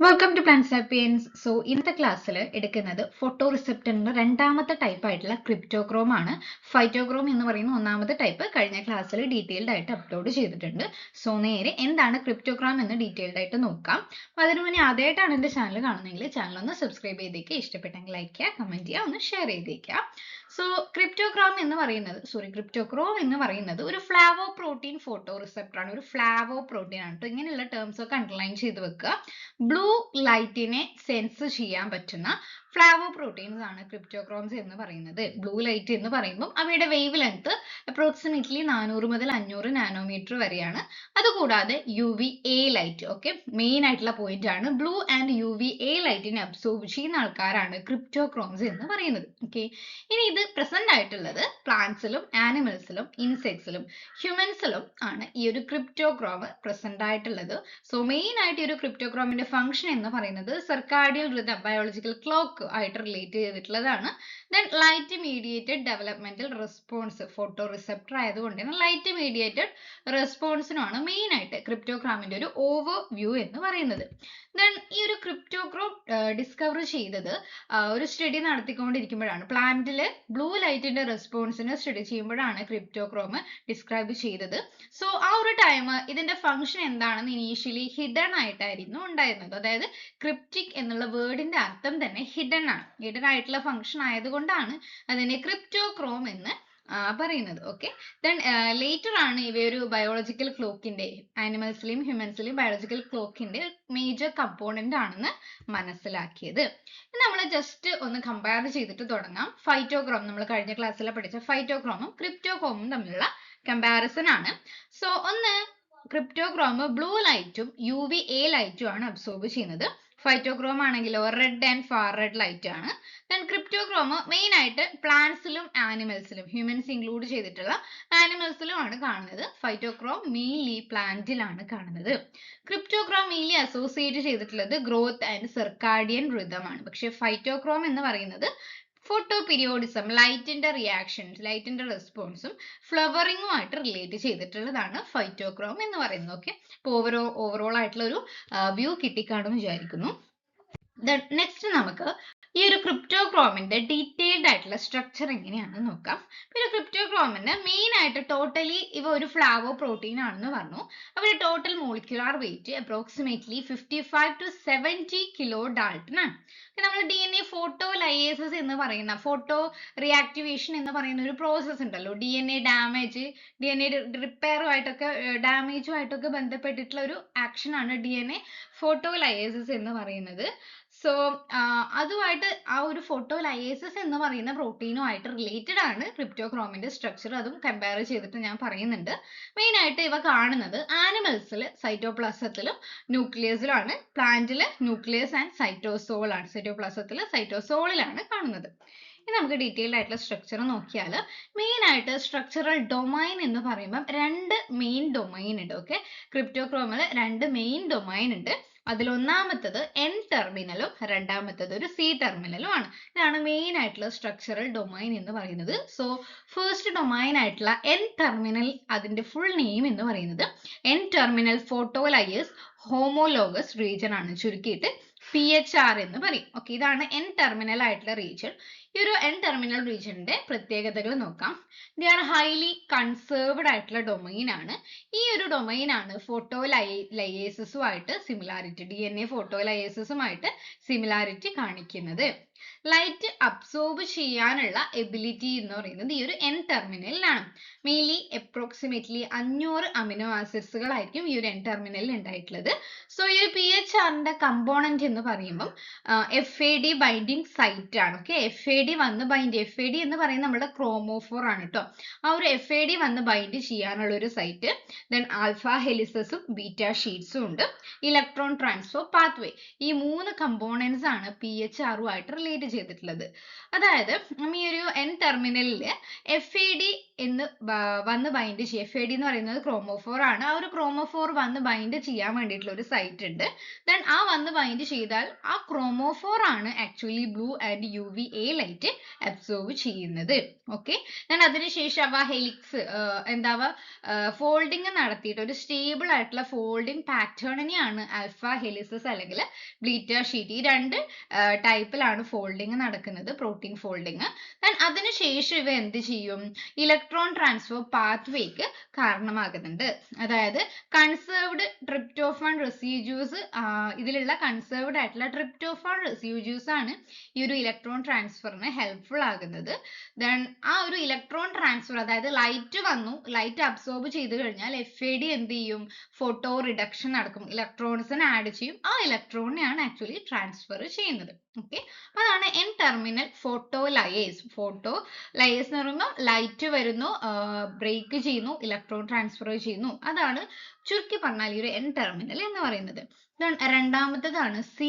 Welcome to plant sapiens. So ഇന്നത്തെ ക്ലാസ്സിൽ എടുക്കുന്നത് ഫോട്ടോ റിസെപ്റ്ററിന്റെ രണ്ടാമത്തെ ടൈപ്പ് ആയിട്ടുള്ള ക്രിപ്റ്റോക്രോം ആണ്. ഫൈറ്റോക്രോം എന്ന് പറയുന്ന ഒന്നാമത്തെ ടൈപ്പ് കഴിഞ്ഞ ക്ലാസ്സിൽ ഡീറ്റെയിൽഡ് ആയിട്ട് അപ്ലോഡ് ചെയ്തിട്ടുണ്ട്. സോ നേരെ എന്താണ് ക്രിപ്റ്റോക്രോം എന്ന് ഡീറ്റെയിൽഡ് ആയിട്ട് നോക്കാം. അതിനു മുന്നേ ആദ്യമായിട്ടാണ് എൻ്റെ ചാനൽ കാണുന്നതെങ്കിൽ ചാനൽ ഒന്ന് സബ്സ്ക്രൈബ് ചെയ്തേക്കുക, ഇഷ്ടപ്പെട്ടെങ്കിൽ ലൈക്ക് ചെയ്യുക, കമന്റ് ചെയ്യുക, ഒന്ന് ഷെയർ ചെയ്തേക്കുക. സോ ക്രിപ്റ്റോക്രോം എന്ന് പറയുന്നത് ഒരു ഫ്ലാവോ പ്രോട്ടീൻ ഫോട്ടോ റിസെപ്റ്റർ ആണ്. ഒരു ഫ്ലാവോ പ്രോട്ടീൻ ആണ്. ഇങ്ങനെയുള്ള ടേംസ് ഒക്കെ അണ്ടർലൈൻ ചെയ്ത് വെക്കുക. ബ്ലൂ ലൈറ്റിനെ സെൻസ് ചെയ്യാൻ പറ്റുന്ന ഫ്ലാവോ പ്രോട്ടീൻസ് ആണ് ക്രിപ്റ്റോക്രോംസ് എന്ന് പറയുന്നത്. ബ്ലൂ ലൈറ്റ് എന്ന് പറയുമ്പോൾ അവയുടെ വേവ് ലെങ്ത് അപ്രോക്സിമേറ്റ്ലി 400 മുതൽ 500 നാനോമീറ്റർ വരെയാണ്. അതുകൂടാതെ UVA ലൈറ്റ്, ഓക്കെ, മെയിൻ ആയിട്ടുള്ള പോയിന്റ് ആണ്. ബ്ലൂ ആൻഡ് UVA ലൈറ്റിനെ അബ്സോർബ് ചെയ്യുന്ന ആൾക്കാരാണ് ക്രിപ്റ്റോക്രോംസ് എന്ന് പറയുന്നത്. ഓക്കെ, ഇനി ഇത് പ്രസന്റ് ആയിട്ടുള്ളത് പ്ലാന്റ്സിലും ആനിമൽസിലും ഇൻസെക്ട്സിലും ഹ്യൂമൻസിലും ആണ് ഈ ഒരു ക്രിപ്റ്റോക്രോം പ്രസന്റ് ആയിട്ടുള്ളത്. സോ മെയിൻ ആയിട്ട് ഈ ഒരു ക്രിപ്റ്റോക്രോമിന്റെ ഫംഗ്ഷൻ എന്ന് പറയുന്നത് സർക്കാഡിയൽ റിതം, ബയോളജിക്കൽ ക്ലോക്ക് ആയിട്ട് റിലേറ്റ് ചെയ്തിട്ടുള്ളതാണ്. Then light mediated developmental response, photo receptor ആയതുകൊണ്ട് തന്നെ ലൈറ്റ് മീഡിയേറ്റഡ് റെസ്പോൺസിനാണ് മെയിൻ ആയിട്ട് ക്രിപ്റ്റോഗ്രാമിന്റെ ഒരു ഓവർ വ്യൂ എന്ന് പറയുന്നത്. ദെൻ ഈ ഒരു ക്രിപ്റ്റോഗ്രാം ഡിസ്കവർ ചെയ്തത് ഒരു സ്റ്റഡി നടത്തിക്കൊണ്ടിരിക്കുമ്പോഴാണ്. പ്ലാന്റില് ബ്ലൂ ലൈറ്റിന്റെ റെസ്പോൺസിനെ സ്റ്റഡി ചെയ്യുമ്പോഴാണ് ക്രിപ്റ്റോക്രോം ഡിസ്ക്രൈബ് ചെയ്തത്. സോ ആ ഒരു ടൈം ഇതിന്റെ ഫംഗ്ഷൻ എന്താണെന്ന് ഇനീഷ്യലി ഹിഡൻ ആയിട്ടായിരുന്നു ഉണ്ടായിരുന്നത്. അതായത് ക്രിപ്റ്റിക് എന്നുള്ള വേർഡിന്റെ അർത്ഥം തന്നെ ഹിഡൻ ആണ്. ഹിഡൻ ആയിട്ടുള്ള ഫംഗ്ഷൻ ആയതുകൊണ്ടാണ് അതിനെ ക്രിപ്റ്റോക്രോം എന്ന് പറയുന്നത്. ഓക്കെ, ദെൻ ലേറ്റർ ആണ് ഇവയൊരു ബയോളജിക്കൽ ക്ലോക്കിന്റെ, ആനിമൽസിലെയും ഹ്യൂമൻസിലെയും ബയോളജിക്കൽ ക്ലോക്കിന്റെ മേജർ കമ്പോണന്റ് ആണെന്ന് മനസ്സിലാക്കിയത്. നമ്മൾ ജസ്റ്റ് ഒന്ന് കമ്പയർ ചെയ്തിട്ട് തുടങ്ങാം. ഫൈറ്റോക്രോം, നമ്മൾ കഴിഞ്ഞ ക്ലാസ്സിൽ പഠിച്ച ഫൈറ്റോക്രോമും ക്രിപ്റ്റോക്രോമും തമ്മിലുള്ള കമ്പാരിസൺ ആണ്. സോ ഒന്ന്, ക്രിപ്റ്റോക്രോം ബ്ലൂ ലൈറ്റും UVA ലൈറ്റും ആണ് അബ്സോർബ് ചെയ്യുന്നത്. ഫൈറ്റോക്രോം ആണെങ്കിലോ red and far red light ആണ്. ദെൻ ക്രിപ്റ്റോക്രോം മെയിൻ ആയിട്ട് പ്ലാന്റ്സിലും ആനിമൽസിലും, ഹ്യൂമൻസ് ഇൻക്ലൂഡ് ചെയ്തിട്ടുള്ള ആനിമൽസിലും ആണ് കാണുന്നത്. ഫൈറ്റോക്രോം മെയിൻലി പ്ലാന്റിലാണ് കാണുന്നത്. ക്രിപ്റ്റോക്രോം മെയിൻലി അസോസിയേറ്റ് ചെയ്തിട്ടുള്ളത് ഗ്രോത്ത് ആൻഡ് സർക്കാഡിയൻ റിതം ആണ്. പക്ഷെ ഫൈറ്റോക്രോം എന്ന് പറയുന്നത് ഫോട്ടോ പീരിയോഡിസം, ലൈറ്റിന്റെ റിയാക്ഷൻസ്, ലൈറ്റിന്റെ റെസ്പോൺസും ഫ്ലവറിങ്ങും ആയിട്ട് റിലേറ്റ് ചെയ്തിട്ടുള്ളതാണ് ഫൈറ്റോക്രോം എന്ന് പറയുന്നത്. ഓക്കെ, അപ്പോൾ ഓവറോൾ ആയിട്ടുള്ള ഒരു വ്യൂ കിട്ടിക്കാണും വിചാരിക്കുന്നു. നെക്സ്റ്റ് നമുക്ക് ഈ ഒരു ക്രിപ്റ്റോക്രോമിന്റെ ഡീറ്റെയിൽഡ് ആയിട്ടുള്ള സ്ട്രക്ചർ എങ്ങനെയാണെന്ന് നോക്കാം. ഒരു ക്രിപ്റ്റോക്രോമിന്റെ മെയിൻ ആയിട്ട് ടോട്ടലി ഇവ ഒരു ഫ്ലാവോ പ്രോട്ടീൻ ആണെന്ന് പറഞ്ഞു. അവരുടെ total molecular weight approximately 55 to 70 kilo dalton ആണ്. നമ്മൾ DNA ഫോട്ടോ ലയേസസ് എന്ന് പറയുന്ന, ഫോട്ടോ റിയാക്ടിവേഷൻ എന്ന് പറയുന്ന ഒരു പ്രോസസ് ഉണ്ടല്ലോ, DNA ഡാമേജ്, DNA റിപ്പയറുമായിട്ടൊക്കെ ഡാമേജുമായിട്ടൊക്കെ ബന്ധപ്പെട്ടിട്ടുള്ള ഒരു ആക്ഷൻ ആണ് DNA ഫോട്ടോ ലയേസസ് എന്ന് പറയുന്നത്. സോ അതുമായിട്ട് ആ ഒരു ഫോട്ടോ ലയേസസ് എന്ന് പറയുന്ന പ്രോട്ടീനുമായിട്ട് റിലേറ്റഡ് ആണ് ക്രിപ്റ്റോക്രോമിന്റെ സ്ട്രക്ചർ. അതും കമ്പയർ ചെയ്തിട്ട് ഞാൻ പറയുന്നുണ്ട്. മെയിൻ ആയിട്ട് ഇവ കാണുന്നത് ആനിമൽസിൽ സൈറ്റോപ്ലാസത്തിലും ന്യൂക്ലിയസിലുമാണ്. പ്ലാന്റിൽ ന്യൂക്ലിയസ് ആൻഡ് സൈറ്റോസോൾ ആണ്. സൈറ്റോപ്ലാസത്തിൽ സൈറ്റോസോളിലാണ് കാണുന്നത്. ഇനി നമുക്ക് ഡീറ്റെയിൽഡ് ആയിട്ടുള്ള സ്ട്രക്ചർ നോക്കിയാൽ മെയിൻ ആയിട്ട് സ്ട്രക്ചറൽ ഡൊമൈൻ എന്ന് പറയുമ്പോൾ രണ്ട് മെയിൻ ഡൊമൈൻ ഉണ്ട്. ഓക്കെ, ക്രിപ്റ്റോക്രോമിൽ രണ്ട് മെയിൻ ഡൊമൈൻ ഉണ്ട്. അതിലൊന്നാമത്തത് N ടെർമിനലും രണ്ടാമത്തത് ഒരു C ടെർമിനലും ആണ്. ഇതാണ് മെയിൻ ആയിട്ടുള്ള സ്ട്രക്ചറൽ ഡൊമൈൻ എന്ന് പറയുന്നത്. സോ ഫസ്റ്റ് ഡൊമൈൻ ആയിട്ടുള്ള N ടെർമിനൽ, അതിന്റെ ഫുൾ നെയിം എന്ന് പറയുന്നത് N ടെർമിനൽ ഫോട്ടോലയേഴ്സ് ഹോമോലോഗസ് റീജിയൻ ആണ്. ചുരുക്കിയിട്ട് PHR എന്ന് പറയും. ഓക്കെ, ഇതാണ് N ടെർമിനൽ ആയിട്ടുള്ള റീജിയൻ. ഈ ഒരു N ടെർമിനൽ റീജിയന്റെ പ്രത്യേകതകൾ നോക്കാം. ദേ ആർ ഹൈലി കൺസേർവ്ഡ് ആയിട്ടുള്ള ഡൊമൈൻ ആണ്. ഈ ഒരു ഡൊമൈൻ ആണ് ഫോട്ടോ ലയേസസുമായിട്ട് സിമിലാരിറ്റി, DNA ഫോട്ടോ ലയേസസുമായിട്ട് സിമിലാരിറ്റി കാണിക്കുന്നത്. ലൈറ്റ് അബ്സോർബ് ചെയ്യാനുള്ള എബിലിറ്റി എന്ന് പറയുന്നത് ഈ ഒരു N ടെർമിനലിലാണ്. മെയിൻലി അപ്രോക്സിമേറ്റ്ലി 500 അമിനോ ആസിഡ്സുകളായിരിക്കും ഈ ഒരു N ടെർമിനലിൽ ഉണ്ടായിട്ടുള്ളത്. സോ ഈ ഒരു PHRന്റെ കമ്പോണന്റ് എന്ന് പറയുമ്പോൾ FAD ബൈൻഡിങ് സൈറ്റ് ആണ്. ഓക്കെ, FAD വന്ന് ബൈൻഡ്, FAD എന്ന് പറയുന്നത് നമ്മുടെ ക്രോമോഫോർ ആണ് കേട്ടോ. ആ ഒരു FAD വന്ന് ബൈൻഡ് ചെയ്യാനുള്ള ഒരു സൈറ്റ്. ദെൻ ആൽഫ ഹെലിസസും ബീറ്റ ഷീറ്റ്സും ഉണ്ട്. ഇലക്ട്രോൺ ട്രാൻസ്ഫർ പാത്വേ, ഈ 3 കമ്പോണൻസ് ആണ് PHRുമായിട്ട് റിലേറ്റ് ചെയ്തിട്ടുള്ളത്. അതായത് ഈ ഒരു N ടെർമിനലിൽ FAD എന്ന് വന്ന് ബൈൻഡ് ചെയ്യും. FAD എന്ന് പറയുന്നത് ക്രോമോഫോർ ആണ്. ആ ഒരു ക്രോമോഫോർ വന്ന് ബൈൻഡ് ചെയ്യാൻ വേണ്ടിയിട്ടുള്ള ഒരു സൈറ്റ് ഉണ്ട്. ദെൻ ആ വന്ന് ബൈൻഡ് ചെയ്താൽ ആ ക്രോമോഫോർ ആണ് actually blue and UVA light absorb ചെയ്യുന്നത്. ഓക്കെ, ദെൻ അതിനുശേഷം അവ ഹെലിക്സ് എന്താവാ ഫോൾഡിങ് നടത്തിയിട്ട് ഒരു സ്റ്റേബിൾ ആയിട്ടുള്ള ഫോൾഡിങ് പാറ്റേണിനെയാണ് ആൽഫ ഹെലിസസ് അല്ലെങ്കിൽ ബീറ്റ ഷീറ്റ്, ഈ രണ്ട് ടൈപ്പിലാണ് ഫോൾഡിങ് നടക്കുന്നത്, പ്രോട്ടീൻ ഫോൾഡിങ്. ദെൻ അതിനുശേഷം ഇവ എന്ത് ചെയ്യും, ഇലക്ട്രോൺ ട്രാൻസ്ഫർ പാത്വേക്ക് കാരണമാകുന്നുണ്ട്. അതായത് കൺസേർവ്ഡ് ട്രിപ്റ്റോഫാൻ റെസിഡ്യൂസ്, ഇതിലുള്ള കൺസേർവ്ഡ് ആയിട്ടുള്ള ട്രിപ്റ്റോഫാൻ റെസിഡ്യൂസ് ആണ് ഈ ഒരു ഇലക്ട്രോൺ ട്രാൻസ്ഫറിന് ഹെൽപ്ഫുൾ ആകുന്നത്. ദെൻ ആ ഒരു ഇലക്ട്രോൺ ട്രാൻസ്ഫർ, അതായത് ലൈറ്റ് വന്നു, ലൈറ്റ് അബ്സോർബ് ചെയ്ത് കഴിഞ്ഞാൽ FAD എന്ത് ചെയ്യും, ഫോട്ടോ റിഡക്ഷൻ നടക്കും, ഇലക്ട്രോൺസിനെ ആഡ് ചെയ്യും, ആ ഇലക്ട്രോണിനെയാണ് ആക്ച്വലി ട്രാൻസ്ഫർ ചെയ്യുന്നത്. ഓക്കെ, അതാണ് N terminal photo liars. Photo liars എന്ന് പറയുമ്പോൾ ലൈറ്റ് വരുന്നു, ബ്രേക്ക് ചെയ്യുന്നു, ഇലക്ട്രോൺ ട്രാൻസ്ഫർ ചെയ്യുന്നു, അതാണ് ചുരുക്കി പറഞ്ഞാൽ ഈ ഒരു എൻ ടെർമിനൽ എന്ന് പറയുന്നത്. രണ്ടാമത്തേതാണ് സി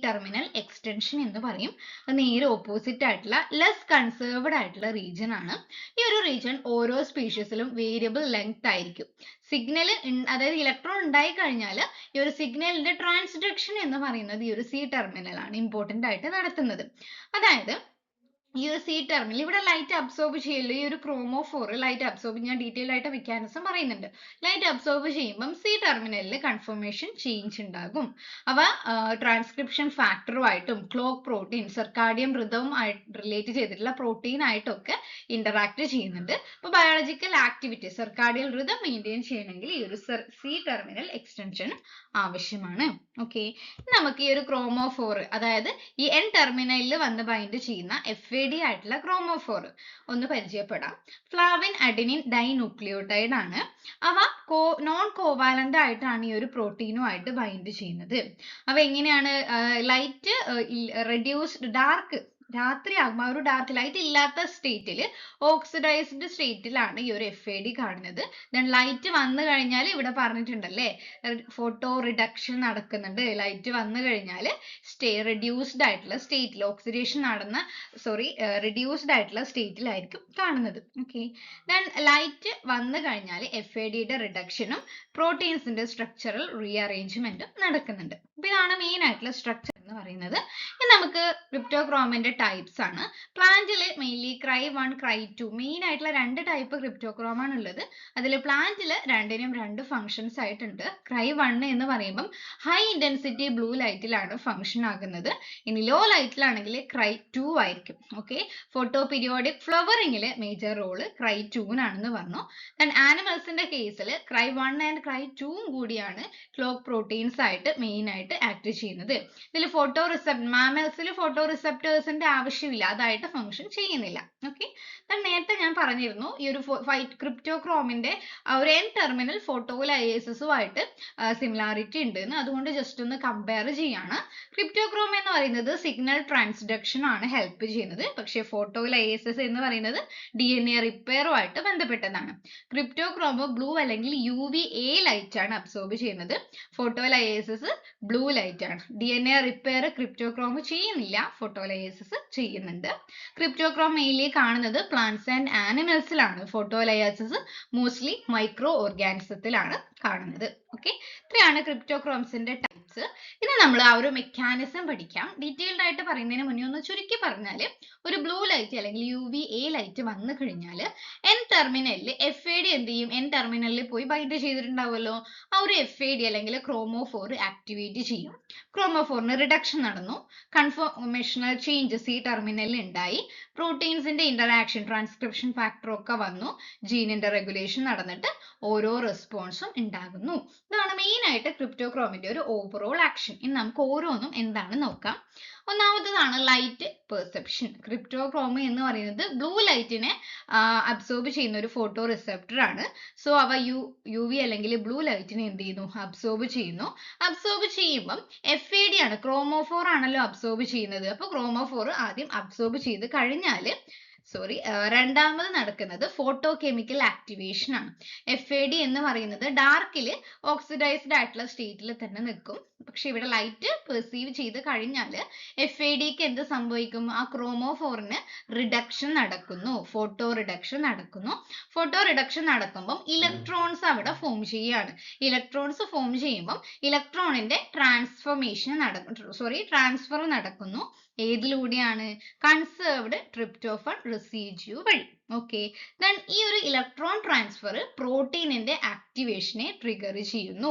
ടെർമിനൽ എക്സ്റ്റൻഷൻ എന്ന് പറയും. നേരെ ഓപ്പോസിറ്റ് ആയിട്ടുള്ള ലെസ് കൺസേർവ്ഡ് ആയിട്ടുള്ള റീജിയൻ ആണ്. ഈ ഒരു റീജിയൻ ഓരോ സ്പീഷീസിലും വേരിയബിൾ ലെങ്ത് ആയിരിക്കും. സിഗ്നൽ, അതായത് ഇലക്ട്രോൺ ഉണ്ടായി കഴിഞ്ഞാൽ ഈ ഒരു സിഗ്നലിന്റെ ട്രാൻസ്ഡക്ഷൻ എന്ന് പറയുന്നത് ഈ ഒരു സി ടെർമിനൽ ആണ് ഇമ്പോർട്ടന്റ് ആയിട്ട് നടത്തുന്നത്. അതായത് ഈ ഒരു സി ടെർമിനൽ ഇവിടെ ലൈറ്റ് അബ്സോർബ് ചെയ്യല്ലോ, ഈ ഒരു ക്രോമോഫോർ ലൈറ്റ് അബ്സോർബ്, ഞാൻ ഡീറ്റെയിൽ ആയിട്ട് മെക്കാനിസം പറയുന്നുണ്ട്. ലൈറ്റ് അബ്സോർബ് ചെയ്യുമ്പം സി ടെർമിനലിൽ കൺഫർമേഷൻ ചേഞ്ച് ഉണ്ടാകും. അവ ട്രാൻസ്ക്രിപ്ഷൻ ഫാക്ടറുമായിട്ടും ക്ലോക്ക് പ്രോട്ടീൻ, സർക്കാഡിയം റിതവും ആയിട്ട് റിലേറ്റ് ചെയ്തിട്ടുള്ള പ്രോട്ടീൻ ആയിട്ടൊക്കെ ഇന്ററാക്ട് ചെയ്യുന്നുണ്ട്. അപ്പോൾ ബയോളജിക്കൽ ആക്ടിവിറ്റി, സർക്കാഡിയൽ റിതം മെയിൻറ്റെയിൻ ചെയ്യണമെങ്കിൽ ഈ ഒരു സി ടെർമിനൽ എക്സ്റ്റൻഷൻ ആവശ്യമാണ്. ഓക്കെ, നമുക്ക് ഈ ഒരു ക്രോമോഫോർ, അതായത് ഈ എൻ ടെർമിനലിൽ വന്ന് ബൈൻഡ് ചെയ്യുന്ന FAD ആയിട്ടുള്ള ക്രോമോഫോർ ഒന്ന് പരിചയപ്പെടാം. ഫ്ലാവിൻ അഡെനിൻ ഡൈന്യൂക്ലിയോടൈഡ് ആണ്. അവ നോൺ കോവാലന്റ് ആയിട്ടാണ് ഈ ഒരു പ്രോട്ടീനുമായിട്ട് ബൈൻഡ് ചെയ്യുന്നത്. അവ എങ്ങനെയാണ്, ലൈറ്റ് റെഡ്യൂസ്ഡ് ഡാർക്ക്, രാത്രിയാകുമ്പോൾ ആ ഒരു ഡാർക്ക് ലൈറ്റ് ഇല്ലാത്ത സ്റ്റേറ്റിൽ, ഓക്സിഡൈസ്ഡ് സ്റ്റേറ്റിലാണ് ഈ ഒരു FAD കാണുന്നത്. ദെൻ ലൈറ്റ് വന്നു കഴിഞ്ഞാൽ ഇവിടെ പറഞ്ഞിട്ടുണ്ടല്ലേ, ഫോട്ടോ റിഡക്ഷൻ നടക്കുന്നുണ്ട്. ലൈറ്റ് വന്നു കഴിഞ്ഞാൽ റെഡ്യൂസ്ഡ് ആയിട്ടുള്ള സ്റ്റേറ്റിൽ, ഓക്സിഡേഷൻ നടന്ന റിഡ്യൂസ്ഡ് ആയിട്ടുള്ള സ്റ്റേറ്റിലായിരിക്കും കാണുന്നത്. ഓക്കെ, ദെൻ ലൈറ്റ് വന്നു കഴിഞ്ഞാൽ FADയുടെ റിഡക്ഷനും പ്രോട്ടീൻസിന്റെ സ്ട്രക്ചറൽ റീഅറേഞ്ച്മെന്റും നടക്കുന്നുണ്ട്. അപ്പൊ ഇതാണ് മെയിൻ ആയിട്ടുള്ള സ്ട്രക്ചർ എന്ന് പറയുന്നത്. ഇനി നമുക്ക് ക്രിപ്റ്റോക്രോമിന്റെ ടൈപ്സ് ആണ്. പ്ലാന്റിൽ മെയിൻലി Cry1, Cry2 മെയിൻ ആയിട്ടുള്ള രണ്ട് ടൈപ്പ് ക്രിപ്റ്റോക്രോം ആണ് ഉള്ളത്. അതിൽ പ്ലാന്റിൽ രണ്ടിനും രണ്ട് ഫങ്ഷൻസ് ആയിട്ടുണ്ട്. Cry1 എന്ന് പറയുമ്പം ഹൈ ഇന്റൻസിറ്റി ബ്ലൂ ലൈറ്റിലാണ് ഫങ്ഷൻ ആകുന്നത്. ഇനി ലോ ലൈറ്റിലാണെങ്കിൽ Cry2 ആയിരിക്കും. ഓക്കെ, ഫോട്ടോ പീരിയോഡിക് ഫ്ലവറിംഗിൽ മേജർ റോള് Cry2നാണെന്ന് പറഞ്ഞു. ദെൻ ആനിമൽസിന്റെ കേസിൽ Cry1 ആൻഡ് Cry2 കൂടിയാണ് ക്ലോക്ക് പ്രോട്ടീൻസ് ആയിട്ട് മെയിൻ ആയിട്ട് ആക്ട് ചെയ്യുന്നത്. ഇതിൽ മാമൽസിൽ ഫോട്ടോ റിസെപ്റ്റേഴ്സിന്റെ ആവശ്യമില്ല, അതായിട്ട് ഫങ്ഷൻ ചെയ്യുന്നില്ല. ഓക്കെ, നേരത്തെ ഞാൻ പറഞ്ഞിരുന്നു ഈ ഒരു ക്രിപ്റ്റോക്രോമിന്റെ ഒരു എൻ ടെർമിനൽ ഫോട്ടോലയേസസുമായിട്ട് സിമിലാരിറ്റി ഉണ്ട് എന്ന്, അതുകൊണ്ട് ജസ്റ്റ് ഒന്ന് കമ്പയർ ചെയ്യാണ്. ക്രിപ്റ്റോക്രോം എന്ന് പറയുന്നത് സിഗ്നൽ ട്രാൻസ്ഡക്ഷൻ ആണ് ഹെൽപ്പ് ചെയ്യുന്നത്. പക്ഷേ ഫോട്ടോലയേസസ് എന്ന് പറയുന്നത് DNA റിപ്പയറുമായിട്ട് ബന്ധപ്പെട്ടതാണ്. ക്രിപ്റ്റോക്രോം ബ്ലൂ അല്ലെങ്കിൽ UVA ലൈറ്റ് ആണ് അബ്സോർബ് ചെയ്യുന്നത്. ഫോട്ടോലയേസസ് ബ്ലൂ ലൈറ്റ് ആണ്. DNA റിപ്പയർ ക്രിപ്റ്റോക്രോം ചെയ്യുന്നില്ല, ഫോട്ടോലയേസസ് ചെയ്യുന്നുണ്ട്. ക്രിപ്റ്റോക്രോം മെയിൻലി കാണുന്നത് പ്ലാന്റ്സ് ആൻഡ് ആനിമൽസിലാണ്. ഫോട്ടോലയേസസ് മോസ്റ്റ്ലി മൈക്രോ ഓർഗാനിസത്തിലാണ് കാണുന്നത്. ഓക്കെ, ഇത്രയാണ് ക്രിപ്റ്റോക്രോംസിന്റെ ടൈപ്സ്. ഇനി നമ്മൾ ആ ഒരു മെക്കാനിസം പഠിക്കാം. ഡീറ്റെയിൽഡ് ആയിട്ട് പറയുന്നതിന് മുന്നേ ഒന്ന് ചുരുക്കി പറഞ്ഞാൽ, ഒരു ബ്ലൂ ലൈറ്റ് അല്ലെങ്കിൽ UVA ലൈറ്റ് വന്നു കഴിഞ്ഞാൽ എൻ ടെർമിനലിൽ FAD എന്ത് ചെയ്യും, എൻ ടെർമിനലിൽ പോയി ബൈൻഡ് ചെയ്തിട്ടുണ്ടാവുമല്ലോ, ആ ഒരു FAD അല്ലെങ്കിൽ ക്രോമോഫോർ ആക്ടിവേറ്റ് ചെയ്യും. ക്രോമോഫോറിന് റിഡക്ഷൻ നടന്നു, കൺഫോർമേഷണൽ ചേഞ്ച് സി ടെർമിനലിൽ ഉണ്ടായി, പ്രോട്ടീൻസിന്റെ ഇന്ററാക്ഷൻ, ട്രാൻസ്ക്രിപ്ഷൻ ഫാക്ടർ ഒക്കെ വന്നു, ജീനിന്റെ റെഗുലേഷൻ നടന്നിട്ട് ഓരോ റെസ്പോൺസും ഉണ്ടാകുന്നു. ഇതാണ് മെയിൻ ആയിട്ട് ക്രിപ്റ്റോക്രോമിന്റെ ഒരു ഓവറോൾ ആക്ഷൻ. ഇനി നമുക്ക് ഓരോന്നും എന്താണെന്ന് നോക്കാം. ഒന്നാമത്തേതാണ് ലൈറ്റ് പെർസെപ്ഷൻ. ക്രിപ്റ്റോക്രോം എന്ന് പറയുന്നത് ബ്ലൂ ലൈറ്റിനെ അബ്സോർബ് ചെയ്യുന്ന ഒരു ഫോട്ടോ റിസെപ്റ്റർ ആണ്. സോ അവ UV അല്ലെങ്കിൽ ബ്ലൂ ലൈറ്റിനെ എന്ത് ചെയ്യുന്നു, അബ്സോർബ് ചെയ്യുന്നു. അബ്സോർബ് ചെയ്യുമ്പം FAD ആണ്, ക്രോമോഫോർ ആണല്ലോ അബ്സോർബ് ചെയ്യുന്നത്. അപ്പോൾ ക്രോമോഫോർ ആദ്യം അബ്സോർബ് ചെയ്ത് കഴിഞ്ഞാൽ രണ്ടാമത് നടക്കുന്നത് ഫോട്ടോ കെമിക്കൽ ആക്ടിവേഷൻ ആണ്. FAD എന്ന് പറയുന്നത് ഡാർക്കിൽ ഓക്സിഡൈസ്ഡ് ആയിട്ടുള്ള സ്റ്റേറ്റിൽ തന്നെ നിൽക്കും. പക്ഷെ ഇവിടെ ലൈറ്റ് പെർസീവ് ചെയ്ത് കഴിഞ്ഞാൽ FADക്ക് എന്ത് സംഭവിക്കും? ആ ക്രോമോഫോറിന് റിഡക്ഷൻ നടക്കുന്നു, ഫോട്ടോ റിഡക്ഷൻ നടക്കുന്നു. ഫോട്ടോ റിഡക്ഷൻ നടക്കുമ്പോൾ ഇലക്ട്രോൺസ് അവിടെ ഫോം ചെയ്യുകയാണ്. ഇലക്ട്രോൺസ് ഫോം ചെയ്യുമ്പോൾ ഇലക്ട്രോണിന്റെ ട്രാൻസ്ഫർ നടക്കുന്നു. ഏതിലൂടെയാണ്? കൺസേർവ്ഡ് ട്രിപ്റ്റോഫാൻ റെസിഡ്യൂ വഴി. ഓക്കെ, ദെൻ ഈ ഒരു ഇലക്ട്രോൺ ട്രാൻസ്ഫർ പ്രോട്ടീനിന്റെ ആക്ടിവേഷനെ ട്രിഗർ ചെയ്യുന്നു.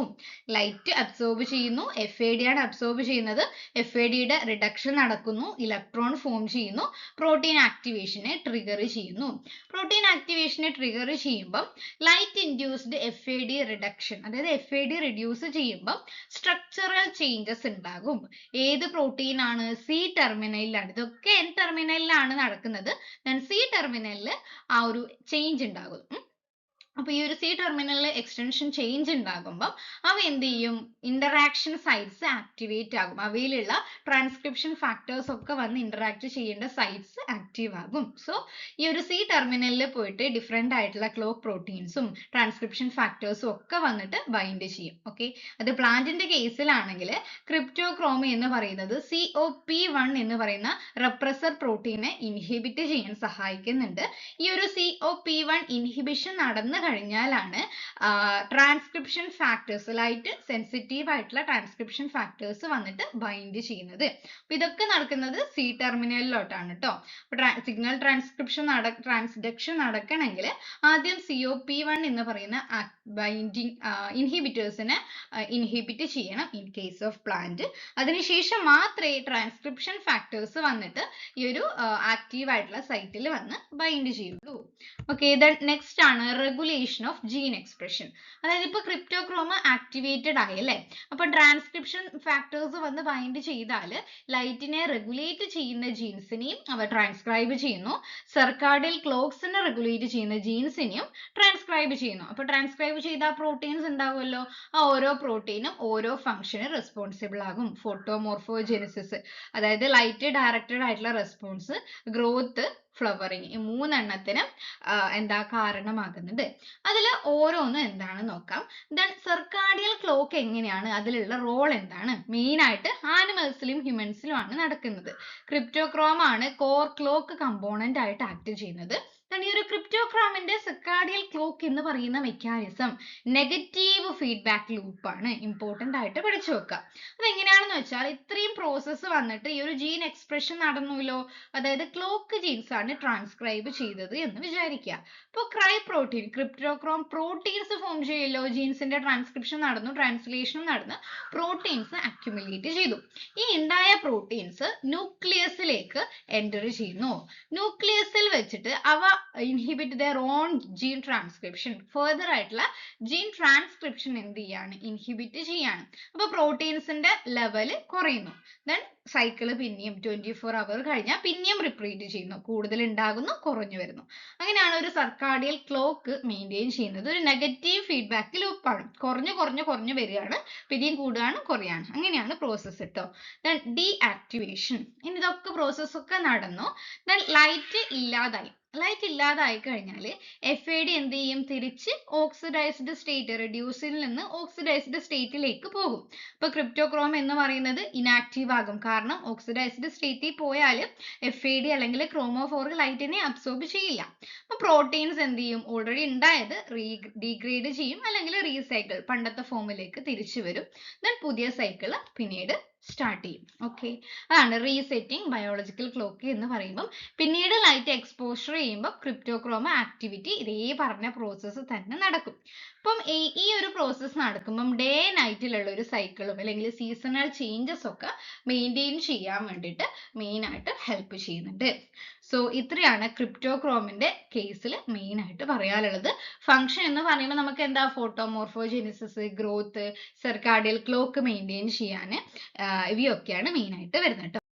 ലൈറ്റ് അബ്സോർബ് ചെയ്യുന്നു, FAD ആണ് അബ്സോർബ് ചെയ്യുന്നത്. FADയുടെ റിഡക്ഷൻ നടക്കുന്നു, ഇലക്ട്രോൺ ഫോം ചെയ്യുന്നു, പ്രോട്ടീൻ ആക്ടിവേഷനെ ട്രിഗർ ചെയ്യുന്നു. പ്രോട്ടീൻ ആക്ടിവേഷനെ ട്രിഗർ ചെയ്യുമ്പോൾ ലൈറ്റ് ഇൻഡ്യൂസ്ഡ് FAD റിഡക്ഷൻ, അതായത് FAD റിഡ്യൂസ് ചെയ്യുമ്പോൾ സ്ട്രക്ചറൽ ചേഞ്ചസ് ഉണ്ടാകും. ഏത് പ്രോട്ടീൻ ആണ്? C ടെർമിനലിലാണ്. ഇതൊക്കെ N ടെർമിനലിലാണ് നടക്കുന്നത്. ദെൻ C ടെർമിനലിൽ ആ ഒരു ചേഞ്ച് ഉണ്ടാകും. അപ്പൊ ഈ ഒരു C ടെർമിനലിൽ എക്സ്റ്റൻഷൻ ചേഞ്ച് ഉണ്ടാകുമ്പോൾ അവ എന്ത് ചെയ്യും? ഇന്ററാക്ഷൻ സൈറ്റ്സ് ആക്ടിവേറ്റ് ആകും. അവയിലുള്ള ട്രാൻസ്ക്രിപ്ഷൻ ഫാക്ടേഴ്സ് ഒക്കെ വന്ന് ഇന്ററാക്ട് ചെയ്യേണ്ട സൈറ്റ്സ് ആക്റ്റീവ് ആകും. സോ ഈ ഒരു C ടെർമിനലിൽ പോയിട്ട് ഡിഫറെന്റ് ആയിട്ടുള്ള ക്ലോക്ക് പ്രോട്ടീൻസും ട്രാൻസ്ക്രിപ്ഷൻ ഫാക്ടേഴ്സും ഒക്കെ വന്നിട്ട് ബൈൻഡ് ചെയ്യും. ഓക്കെ, അത് പ്ലാന്റിന്റെ കേസിലാണെങ്കിൽ ക്രിപ്റ്റോക്രോമി എന്ന് പറയുന്നത് COP1 എന്ന് പറയുന്ന റെപ്രസർ പ്രോട്ടീനെ ഇൻഹിബിറ്റ് ചെയ്യാൻ സഹായിക്കുന്നുണ്ട്. ഈ ഒരു COP1 ഇൻഹിബിഷൻ നടന്നു കഴിഞ്ഞാലാണ് ട്രാൻസ്ക്രിപ്ഷൻ ഫാക്ടേഴ്സ്, ലൈറ്റ് സെൻസിറ്റീവ് ആയിട്ടുള്ള ട്രാൻസ്ക്രിപ്ഷൻ ഫാക്ടേഴ്സ് വന്നിട്ട് ബൈൻഡ് ചെയ്യുന്നത്. അപ്പൊ ഇതൊക്കെ നടക്കുന്നത് C ടെർമിനലിലോട്ടാണ് കേട്ടോ. സിഗ്നൽ ട്രാൻസ്ഡക്ഷൻ നടക്കണമെങ്കിൽ ആദ്യം COP1 എന്ന് പറയുന്ന ബൈൻഡിങ് ഇൻഹിബിറ്റേഴ്സിനെ ഇൻഹിബിറ്റ് ചെയ്യണം ഇൻ കേസ് ഓഫ് പ്ലാന്റ്. അതിനുശേഷം മാത്രമേ ട്രാൻസ്ക്രിപ്ഷൻ ഫാക്ടേഴ്സ് വന്നിട്ട് ഈ ഒരു ആക്റ്റീവ് ആയിട്ടുള്ള സൈറ്റിൽ വന്ന് ബൈൻഡ് ചെയ്യുള്ളൂ. ഓക്കെ, ദെൻ നെക്സ്റ്റ് ആണ് റെഗുലേഷൻ ഓഫ് ജീൻ എക്സ്പ്രഷൻ. അതായത് ഇപ്പൊ ക്രിപ്റ്റോക്രോമ ആക്ടിവേറ്റഡ് ആയി അല്ലേ, അപ്പൊ ട്രാൻസ്ക്രിപ്ഷൻ ഫാക്ടേഴ്സ് വന്ന് ബൈൻഡ് ചെയ്താൽ ലൈറ്റിനെ റെഗുലേറ്റ് ചെയ്യുന്ന ജീൻസിനെയും അവ ട്രാൻസ്ക്രൈബ് ചെയ്യുന്നു. സർക്കാഡിയൽ ക്ലോക്സിനെ റെഗുലേറ്റ് ചെയ്യുന്ന ജീൻസിനെയും ട്രാൻസ്ക്രൈബ് ചെയ്യുന്നു. അപ്പൊ ട്രാൻസ്ക്രൈബ് ചെയ്ത പ്രോട്ടീൻസ് ഉണ്ടാവുമല്ലോ, ആ ഓരോ പ്രോട്ടീനും ഓരോ ഫംഗ്ഷന് റെസ്പോൺസിബിൾ ആകും. ഫോട്ടോമോർഫോജെനിസിസ്, അതായത് ലൈറ്റ് ഡയറക്റ്റഡ് ആയിട്ടുള്ള റെസ്പോൺസ്, ഗ്രോത്ത്, ഫ്ലവറിങ്, ഈ മൂന്നെണ്ണത്തിന് എന്താ കാരണമാകുന്നത്. അതിൽ ഓരോന്നും എന്താണെന്ന് നോക്കാം. ദെൻ സർക്കാഡിയൽ ക്ലോക്ക് എങ്ങനെയാണ്, അതിലുള്ള റോൾ എന്താണ്? മെയിൻ ആയിട്ട് ആനിമൽസിലും ഹ്യൂമൻസിലും ആണ് നടക്കുന്നത്. ക്രിപ്റ്റോക്രോം ആണ് കോർ ക്ലോക്ക് കമ്പോണന്റ് ആയിട്ട് ആക്ട് ചെയ്യുന്നത്. ഈ ഒരു ക്രിപ്റ്റോക്രോമിന്റെ സർക്കാഡിയൽ ക്ലോക്ക് എന്ന് പറയുന്ന മെക്കാനിസം നെഗറ്റീവ് ഫീഡ്ബാക്ക് ലൂപ്പ് ആണ്. ഇമ്പോർട്ടന്റ് ആയിട്ട് പഠിച്ചു വെക്കുക. അതെങ്ങനെയാണെന്ന് വെച്ചാൽ ഇത്രയും പ്രോസസ്സ് വന്നിട്ട് ഈ ഒരു ജീൻ എക്സ്പ്രഷൻ നടന്നുല്ലോ, അതായത് ക്ലോക്ക് ജീൻസ് ആണ് ട്രാൻസ്ക്രൈബ് ചെയ്തത് എന്ന് വിചാരിക്കുക. അപ്പോൾ പ്രോട്ടീൻ, ക്രിപ്റ്റോക്രോം പ്രോട്ടീൻസ് ഫോം ചെയ്യല്ലോ, ജീൻസിന്റെ ട്രാൻസ്ക്രിപ്ഷൻ നടന്നു, ട്രാൻസ്ലേഷനും നടന്ന് പ്രോട്ടീൻസ് അക്യുമുലേറ്റ് ചെയ്തു. ഈ ഉണ്ടായ പ്രോട്ടീൻസ് ന്യൂക്ലിയസിലേക്ക് എൻ്റർ ചെയ്യുന്നു. ന്യൂക്ലിയസിൽ വെച്ചിട്ട് അവ inhibit their own gene transcription. Further ആയിട്ടുള്ള ജീൻ ട്രാൻസ്ക്രിപ്ഷൻ എന്ത് ചെയ്യാണ്? ഇൻഹിബിറ്റ് ചെയ്യാണ്. അപ്പൊ പ്രോട്ടീൻസിന്റെ ലെവൽ കുറയുന്നു. ദെൻ സൈക്കിള് പിന്നെയും 24 അവർ കഴിഞ്ഞാൽ പിന്നെയും റിപ്പീറ്റ് ചെയ്യുന്നു. കൂടുതൽ ഉണ്ടാകുന്നു, കുറഞ്ഞു വരുന്നു. അങ്ങനെയാണ് ഒരു സർക്കാഡിയൽ ക്ലോക്ക് മെയിൻറ്റെയിൻ ചെയ്യുന്നത്. ഒരു നെഗറ്റീവ് ഫീഡ്ബാക്ക് ലൂപ്പാണ്. കുറഞ്ഞു വരികയാണ്, പിന്നെയും കൂടുകയാണ്, കുറയാണ്. അങ്ങനെയാണ് പ്രോസസ്സ് കേട്ടോ. Then deactivation. ഇനി ഇതൊക്കെ പ്രോസസ്സ് ഒക്കെ നടന്നു. ദെൻ ലൈറ്റ് ഇല്ലാതായി കഴിഞ്ഞാൽ FAD എന്ത് ചെയ്യും? തിരിച്ച് ഓക്സിഡൈസ്ഡ് സ്റ്റേറ്റ്, റെഡ്യൂസിൽ നിന്ന് ഓക്സിഡൈസ്ഡ് സ്റ്റേറ്റിലേക്ക് പോകും. ഇപ്പൊ ക്രിപ്റ്റോക്രോം എന്ന് പറയുന്നത് ഇനാക്റ്റീവ് ആകും. കാരണം ഓക്സിഡൈസ്ഡ് സ്റ്റേറ്റിൽ പോയാൽ FAD അല്ലെങ്കിൽ ക്രോമോഫോർ ലൈറ്റിനെ അബ്സോർബ് ചെയ്യില്ല. അപ്പൊ പ്രോട്ടീൻസ് എന്ത് ചെയ്യും? ഓൾറെഡി ഉണ്ടായത് ഡീഗ്രേഡ് ചെയ്യും, അല്ലെങ്കിൽ റീസൈക്കിൾ, പണ്ടത്തെ ഫോമിലേക്ക് തിരിച്ചു വരും. ദെൻ പുതിയ സൈക്കിൾ പിന്നീട് സ്റ്റാർട്ട് ചെയ്യും. ഓക്കെ, അതാണ് റീസെറ്റിംഗ് ബയോളജിക്കൽ ക്ലോക്ക് എന്ന് പറയുമ്പോൾ. പിന്നീട് ലൈറ്റ് എക്സ്പോഷർ ചെയ്യുമ്പോൾ ക്രിപ്റ്റോക്രോമ ആക്ടിവിറ്റി ഇതേ പറഞ്ഞ പ്രോസസ്സ് തന്നെ നടക്കും. അപ്പം ഈ ഒരു പ്രോസസ്സ് നടക്കുമ്പം ഡേ നൈറ്റിലുള്ള ഒരു സൈക്കിളും അല്ലെങ്കിൽ സീസണൽ ചേഞ്ചസ് ഒക്കെ മെയിൻറ്റെയിൻ ചെയ്യാൻ വേണ്ടിയിട്ട് മെയിൻ ആയിട്ട് ഹെൽപ്പ് ചെയ്യുന്നുണ്ട്. സോ ഇത്രയാണ് ക്രിപ്റ്റോക്രോമിന്റെ കേസിൽ മെയിൻ ആയിട്ട് പറയാനുള്ളത്. ഫംഗ്ഷൻ എന്ന് പറയുമ്പോൾ നമുക്ക് എന്താ? ഫോട്ടോമോർഫോജെനിസിസ്, ഗ്രോത്ത്, സർക്കാഡിയൽ ക്ലോക്ക് മെയിൻറ്റെയിൻ ചെയ്യാൻ ഇവയൊക്കെയാണ് മെയിൻ ആയിട്ട് വരുന്നത്.